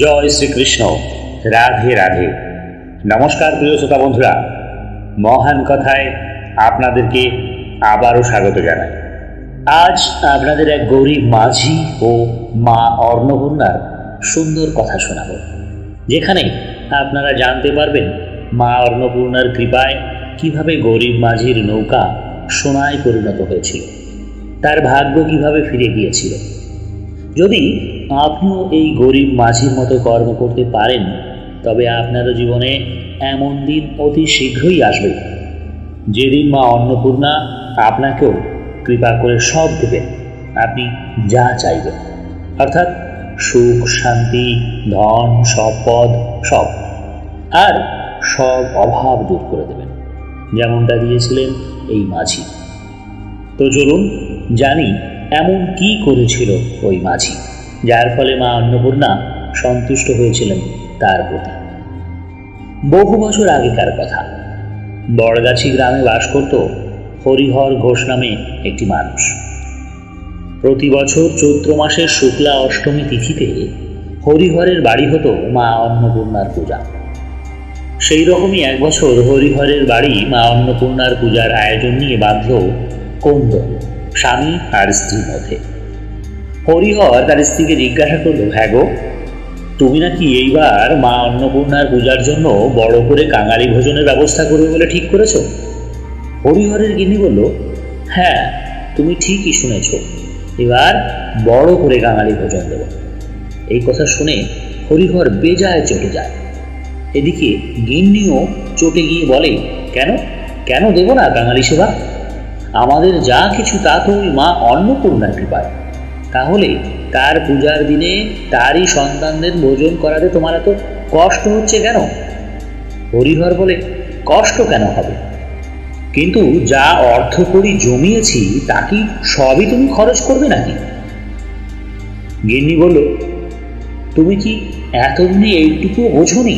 জয় শ্রীকৃষ্ণ। রাধে রাধে। নমস্কার প্রিয় শ্রোতা বন্ধুরা, মহান কথায় আপনাদেরকে আবারও স্বাগত জানাই। আজ আপনাদের এক গরিব মাঝি ও মা অন্নপূর্ণার সুন্দর কথা শোনাব, যেখানে আপনারা জানতে পারবেন মা অন্নপূর্ণার কৃপায় কিভাবে গরিব মাঝির নৌকা সোনায় পরিণত হয়েছিল, তার ভাগ্য কিভাবে ফিরে গিয়েছিল। যদি আপনিও এই গরিব মাঝির মতো কর্ম করতে পারেন, তবে আপনার জীবনে এমন দিন অতি শীঘ্রই আসবে যেদিন মা অন্নপূর্ণা আপনাকেও কৃপা করে সব দেবেন, আপনি যা চাইবেন, অর্থাৎ সুখ, শান্তি, ধন, সম্পদ, সব, আর সব অভাব দূর করে দেবেন, যেমনটা দিয়েছিলেন এই মাঝি। তো চলুন জানি এমন কি করেছিল ওই মাঝি, যার ফলে মা অন্নপূর্ণা সন্তুষ্ট হয়েছিলেন তার প্রতি। বহু বছর আগেকার কথা, বড়গাছি গ্রামে বাস করত হরিহর ঘোষ নামে একটি মানুষ। প্রতি বছর চৈত্র মাসের শুক্লা অষ্টমী তিথিতে হরিহরের বাড়ি হতো মা অন্নপূর্ণার পূজা। সেই রকমই এক বছর হরিহরের বাড়ি মা অন্নপূর্ণার পূজার আয়োজন নিয়ে বাঁধল কোন্দল, স্বামী আর স্ত্রীর মধ্যে। হরিহর তার স্ত্রীকে জিজ্ঞাসা করলো, হ্যাঁ গো, তুমি নাকি এইবার মা অন্নপূর্ণার পূজার জন্য বড় করে কাঙালি ভোজনের ব্যবস্থা করবে বলে ঠিক করেছ? হরিহরের গিন্নি বলল, হ্যাঁ, তুমি ঠিকই শুনেছ, এবার বড় করে কাঙালি ভোজন দেব। এই কথা শুনে হরিহর বেজায় চটে যায়। এদিকে গিন্নিও চটে গিয়ে বলে, কেন কেন দেব না কাঙালি সেবা? আমাদের যা কিছু তা তো ওই মা অন্নপূর্ণার কৃপায়, তাহলে তার পূজার দিনে তারই সন্তানদের ভোজন করাতে তোমার এত কষ্ট হচ্ছে কেন? হরিহর বলে, কষ্ট কেন হবে, কিন্তু যা অর্থ করি জমিয়েছি তা কি সবই তুমি খরচ করবে নাকি? গিন্নি বলল, তুমি কি এতদিনে এইটুকু বোঝনি?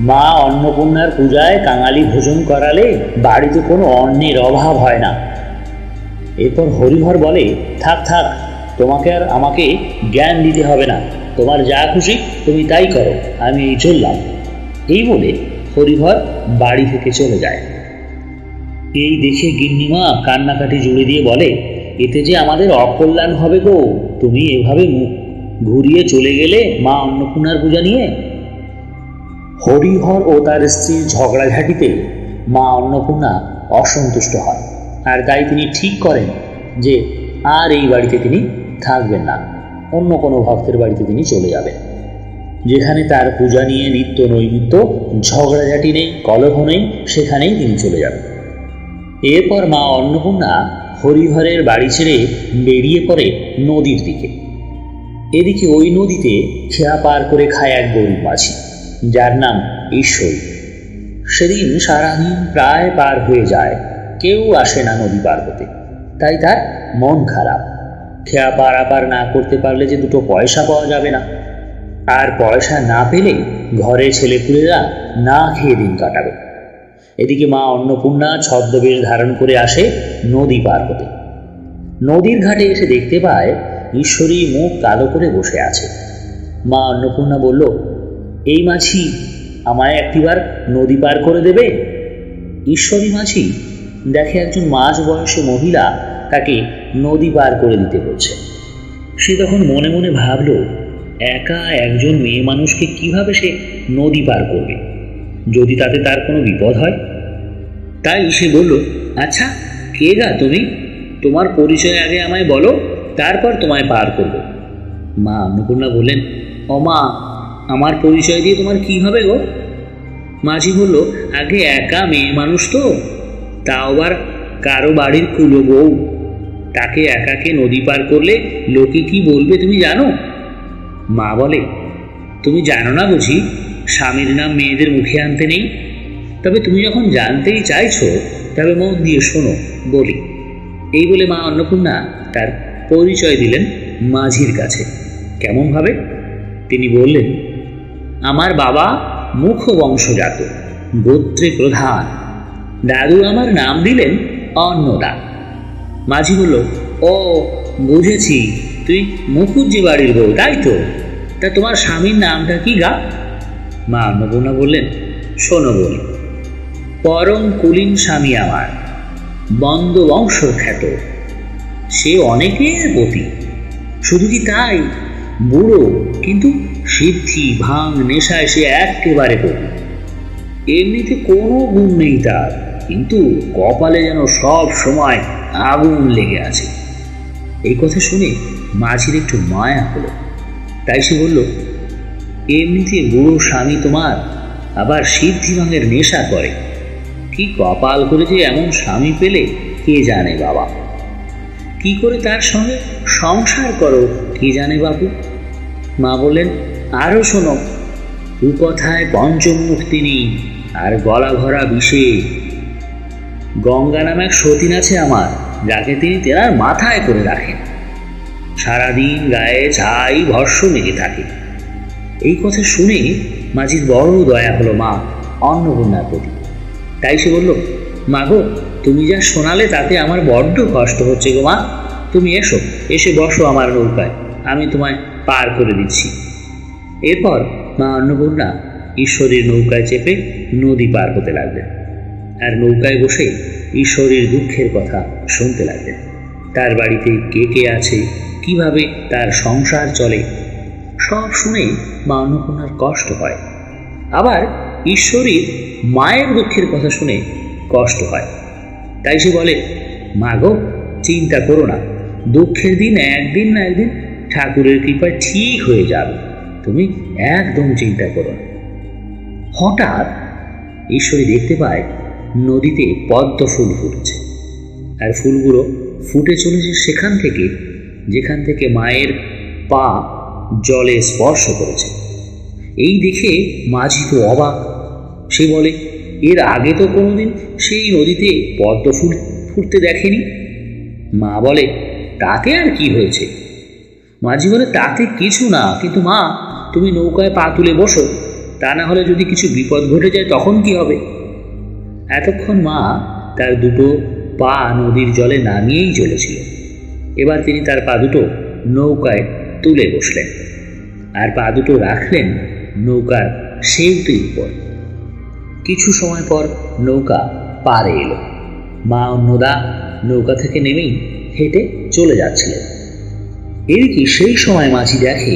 মা অন্নপূর্ণার পূজায় কাঙালি ভোজন করালে বাড়িতে কোনো অন্নের অভাব হয় না। এরপর হরিহর বলে, থাক থাক, তোমাকে আর আমাকে জ্ঞান দিতে হবে না, তোমার যা খুশি তুমি তাই করো, আমি এই চললাম। এই বলে হরিহর বাড়ি থেকে চলে যায়। এই দেখে গিন্নিমা কান্নাকাটি জুড়ে দিয়ে বলে, এতে যে আমাদের অকল্যাণ হবে গো, তুমি এভাবে মুখ ঘুরিয়ে চলে গেলে মা অন্নপূর্ণার পূজা নিয়ে। হরিহর ও তার স্ত্রীর ঝগড়াঝাটিতে মা অন্নপূর্ণা অসন্তুষ্ট হয়, আর তাই তিনি ঠিক করেন যে আর এই বাড়িতে তিনি থাকবেন না, অন্য কোনো ভক্তের বাড়িতে তিনি চলে যাবেন, যেখানে তার পূজা নিয়ে নিত্য নৈমিত্য ঝগড়াঝাটি নেই, কলহ নেই, সেখানেই তিনি চলে যাবেন। এরপর মা অন্নপূর্ণা হরিহরের বাড়ি ছেড়ে বেরিয়ে পড়ে নদীর দিকে। এদিকে ওই নদীতে খেয়া পার করে খায় এক গরিব মাঝি, যার নাম ঈশ্বরী। সেদিন সারাদিন প্রায় পার হয়ে যায়, কেউ আসে না নদী পার হতে, তাই তার মন খারাপ। খেয়া পারাপার না করতে পারলে যে দুটো পয়সা পাওয়া যাবে না, আর পয়সা না পেলে ঘরে ছেলেপুলেরা না খেয়ে দিন কাটাবে। এদিকে মা অন্নপূর্ণা ছদ্মবেশ ধারণ করে আসে নদী পার হতে। নদীর ঘাটে এসে দেখতে পায় ঈশ্বরী মুখ কালো করে বসে আছে। মা অন্নপূর্ণা বলল, এই মাঝি, আমায় একটিবার নদী পার করে দেবে? ঈশ্বরী মাঝি দেখে একজন মাঝ বয়সী মহিলা তাকে নদী পার করে দিতে বলছে। সে তখন মনে মনে ভাবল, একা একজন মেয়ে মানুষকে কিভাবে সে নদী পার করবে, যদি তাতে তার কোনো বিপদ হয়। তাই সে বলল, আচ্ছা, কে গা তুমি? তোমার পরিচয় আগে আমায় বলো, তারপর তোমায় পার করব। মা অন্নপূর্ণা বললেন, ও মা, আমার পরিচয় দিয়ে তোমার কি হবে গো? মাঝি বলল, আগে একা মেয়ে মানুষ তো, তাও আবার কারো বাড়ির কুলো বউ, তাকে একাকে নদী পার করলে লোকে কি বলবে তুমি জানো? মা বলে, তুমি জানো না বুঝি, স্বামীর নাম মেয়েদের মুখে আনতে নেই? তবে তুমি যখন জানতেই চাইছো, তবে মন দিয়ে শোনো, বলি। এই বলে মা অন্নপূর্ণা তার পরিচয় দিলেন মাঝির কাছে। কেমন ভাবে? তিনি বললেন, আমার বাবা মুখ বংশজাত, গোত্রে প্রধান, দাদু আমার নাম দিলেন অন্নদা। মাঝি বলল, ও বুঝেছি, তুই মুখুজ্জি বাড়ির বউ, তাই তো? তা তোমার স্বামীর নামটা কি গা? মা অন্নপূর্ণা বললেন, শোনো বলি, পরম কুলীন স্বামী আমার, বন্দবংশ খ্যাত, সে অনেকের পতি। শুধু কি তাই, বুড়ো, কিন্তু সিদ্ধি ভাঙ নেশায় সে একেবারে পতি। এমনিতে কোনো গুণ নেই তার, কিন্তু কপালে যেন সব সময় আগুন লেগে আছে। এই কথা শুনে মাঝির একটু মায়া হলো। তাই সে বলল, এমনিতে বুড়ো স্বামী তোমার, আবার সিদ্ধি ভাঙের নেশা করে। কি কপাল করে যে এমন স্বামী পেলে কে জানে বাবা। কি করে তার সঙ্গে সংসার করো কে জানে বাবু। মা বললেন, আরো শোনো, কুকথায় পঞ্চমুখ তিনি, আর গলা ভরা বিষে। গঙ্গা নামে এক সতীন আছে আমার, যাকে তিনি তেনার মাথায় করে রাখেন। সারাদিন গায়ে ছাই ভস্য মেখে থাকে। এই কথা শুনে মাঝির বড় দয়া হলো মা অন্নপূর্ণার প্রতি। তাই সে বলল, মা গো, তুমি যা শোনালে তাতে আমার বড্ড কষ্ট হচ্ছে গো মা। তুমি এসো, এসে বসো আমার নৌকায়, আমি তোমায় পার করে দিচ্ছি। এরপর মা অন্নপূর্ণা ঈশ্বরীর নৌকায় চেপে নদী পার হতে লাগলেন, আর নৌকায় বসে ঈশ্বরীর দুঃখের কথা শুনতে লাগলেন। তার বাড়িতে কে কে আছে, কিভাবে তার সংসার চলে, সব শুনে মা অন্নপূর্ণার কষ্ট হয়। আবার ঈশ্বরীর মায়ের দুঃখের কথা শুনে কষ্ট হয়। তাই সে বলে, মা গো, চিন্তা করো না, দুঃখের দিন একদিন না একদিন ঠাকুরের কৃপায় ঠিক হয়ে যাবে, তুমি একদম চিন্তা করো না। হঠাৎ ঈশ্বরী দেখতে পায় নদীতে পদ্ম ফুল ফুটছে, আর ফুলগুলো ফুটে চলেছে সেখান থেকে যেখান থেকে মায়ের পা জলে স্পর্শ করেছে। এই দেখে মাঝি তো অবাক। সে বলে, এর আগে তো কোনোদিন সেই নদীতে পদ্ম ফুল ফুটতে দেখেনি। মা বলে, তাতে আর কি হয়েছে? মাঝি বলে, তাতে কিছু না, কিন্তু মা, তুমি নৌকায় পা তুলে বসো, তা না হলে যদি কিছু বিপদ ঘটে যায় তখন কি হবে? এতক্ষণ মা তার দুটো পা নদীর জলে নামিয়েই চলেছিল। এবার তিনি তার পা দুটো নৌকায় তুলে বসলেন, আর পা দুটো রাখলেন নৌকার সেতুর উপর। কিছু সময় পর নৌকা পাড়ে এলো। মা অন্নদা নৌকা থেকে নেমেই হেঁটে চলে যাচ্ছিলেন। এদিকে সেই সময় মাঝি দেখে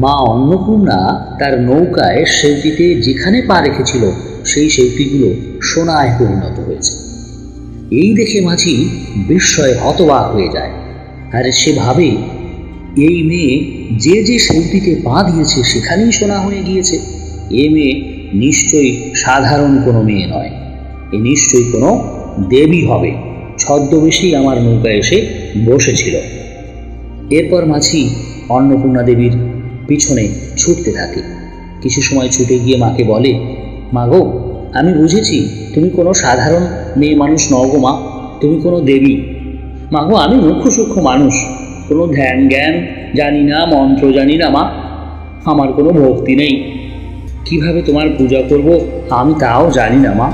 মা অন্নপূর্ণা তার নৌকায় সেতুটিতে যেখানে পা রেখেছিল সেই সেতুগুলো সোনায় পরিণত হয়েছে। এই দেখে মাঝি বিস্ময়ে হতবাক হয়ে যায়, আর সে ভাবে, এই মেয়ে যে যে সেতুটিতে পা দিয়েছে সেখানেই সোনা হয়ে গিয়েছে। এ মেয়ে নিশ্চয়ই সাধারণ কোনো মেয়ে নয়, এ নিশ্চয়ই কোনো দেবী হবে, ছদ্মবেশেই আমার নৌকায় এসে বসেছিল। এরপর মাঝি অন্নপূর্ণা দেবীর পিছনে ছুটতে থাকে। কিছু সময় ছুটে গিয়ে মাকে বলে, মা গো, আমি বুঝেছি তুমি কোনো সাধারণ মেয়ে মানুষ নও গো মা, তুমি কোনো দেবী। মা গো, আমি মুখ্য সূক্ষ্ম মানুষ, কোনো ধ্যান জ্ঞান জানি না, মন্ত্র জানি না মা, আমার কোনো ভক্তি নেই, কিভাবে তোমার পূজা করব আমি তাও জানি না মা।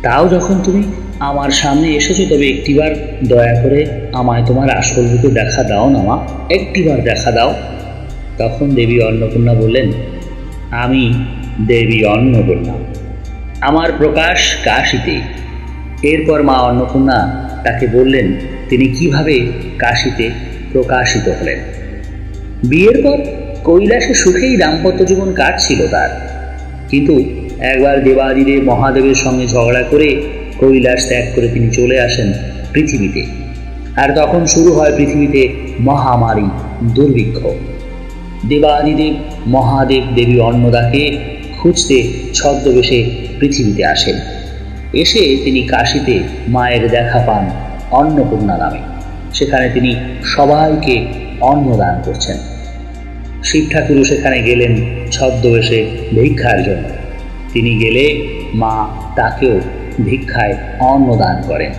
তাও যখন তুমি আমার সামনে এসেছো, তবে একটিবার দয়া করে আমায় তোমার আসল রূপে দেখা দাও না মা, একটিবার দেখা দাও। তখন দেবী অন্নপূর্ণা বললেন, আমি দেবী অন্নপূর্ণা, আমার প্রকাশ কাশীতে। এরপর মা অন্নপূর্ণা তাকে বললেন তিনি কিভাবে কাশীতে প্রকাশিত হলেন। বিয়ের পর কৈলাসে সুখেই দাম্পত্য জীবন কাটছিল তার, কিন্তু একবার দেবাদিদেব মহাদেবের সঙ্গে ঝগড়া করে কৈলাস ত্যাগ করে তিনি চলে আসেন পৃথিবীতে। আর তখন শুরু হয় পৃথিবীতে মহামারী, দুর্ভিক্ষ। দেবাদিদেব মহাদেব দেবী অন্নদাকে খুঁজতে ছদ্মবেশে পৃথিবীতে আসেন। এসে তিনি কাশীতে মায়ের দেখা পান অন্নপূর্ণা নামে। সেখানে তিনি সবাইকে অন্নদান করছেন। শিব ঠাকুরও সেখানে গেলেন ছদ্মবেশে ভিক্ষার জন্য। তিনি গেলে মা তাকেও ভিক্ষায় অন্নদান করেন,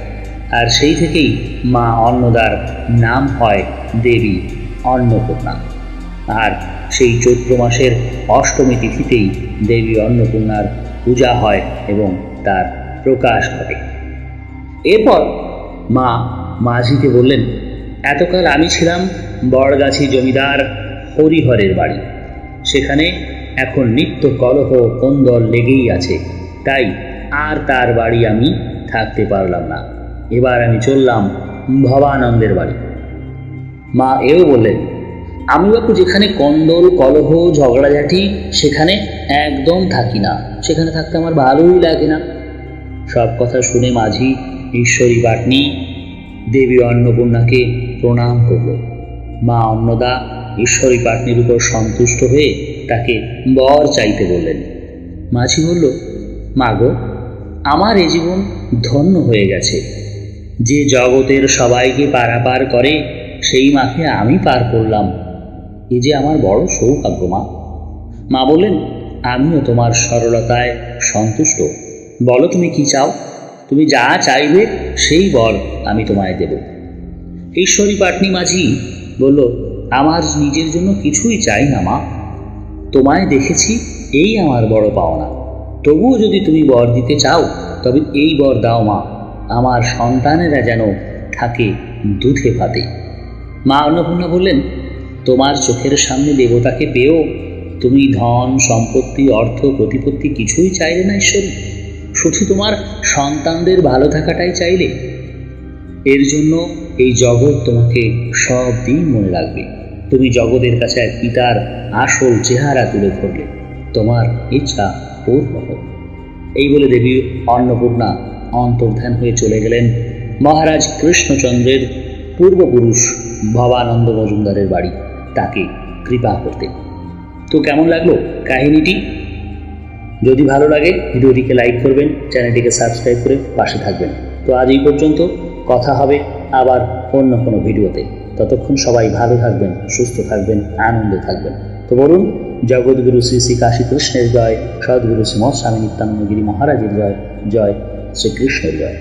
আর সেই থেকেই মা অন্নদার নাম হয় দেবী অন্নপূর্ণা। আর সেই চৈত্র মাসের অষ্টমী তিথিতেই দেবী অন্নপূর্ণার পূজা হয় এবং তার প্রকাশ ঘটে। এরপর মা মাঝিকে বললেন, এতকাল আমি ছিলাম বড়গাছি জমিদার হরিহরের বাড়ি, সেখানে এখন নিত্য কলহ কোন্দল লেগেই আছে, তাই আর তার বাড়ি আমি থাকতে পারলাম না। এবার আমি চললাম ভবানন্দের বাড়ি। মা এও বললেন, আমি বাপু যেখানে কন্দল কলহ ঝগড়াঝাটি সেখানে একদম থাকি না, সেখানে থাকতে আমার ভালোই লাগে না। সব কথা শুনে মাঝি ঈশ্বরী পাটনি দেবী অন্নপূর্ণাকে প্রণাম করল। মা অন্নদা ঈশ্বরী পাটনির উপর সন্তুষ্ট হয়ে তাকে বর চাইতে বললেন। মাঝি বলল, মা গো, আমার এ জীবন ধন্য হয়ে গেছে। যে জগতের সবাইকে পারাপার করে সেই মাকে আমি পার করলাম, এ যে আমার বড় সৌভাগ্য মা। মা বললেন, আমিও তোমার সরলতায় সন্তুষ্ট। বলো তুমি কি চাও, তুমি যা চাইবে সেই বর আমি তোমায় দেব। ঈশ্বরী পাটনি মাঝি বলল, আমার নিজের জন্য কিছুই চাই না মা, তোমায় দেখেছি এই আমার বড় পাওনা। তবুও যদি তুমি বর দিতে চাও তবে এই বর দাও মা, আমার সন্তানেরা যেন থাকে দুধে ভাতে। মা অন্নপূর্ণা বললেন, তোমার চোখের সামনে দেবতাকে পেয়েও তুমি ধন সম্পত্তি অর্থ প্রতিপত্তি কিছুই চাইলে না ঈশ্বরী, শুধু তোমার সন্তানদের ভালো থাকাটাই চাইলে। এর জন্য এই জগৎ তোমাকে সব দিন মনে রাখবে। তুমি জগতের কাছে এক পিতার আসল চেহারা তুলে ধরলে, তোমার ইচ্ছা পূর্ণ হোক। এই বলে দেবী অন্নপূর্ণা অন্তর্ধান হয়ে চলে গেলেন মহারাজ কৃষ্ণচন্দ্রের পূর্বপুরুষ ভবানন্দ মজুমদারের বাড়ি তাকে কৃপা করতে। তো কেমন লাগলো কাহিনীটি? যদি ভালো লাগে ভিডিওটিকে লাইক করবেন, চ্যানেলটিকে সাবস্ক্রাইব করে পাশে থাকবেন। তো আজ এই পর্যন্ত, কথা হবে আবার অন্য কোনো ভিডিওতে। ততক্ষণ সবাই ভালো থাকবেন, সুস্থ থাকবেন, আনন্দে থাকবেন। তো বলুন, জগৎগুরু শ্রী শ্রী কাশী কৃষ্ণের জয়, সদ্গুরু শ্রীমৎ স্বামী নিত্যানন্দ গিরি মহারাজের জয়, জয় শ্রীকৃষ্ণের জয়।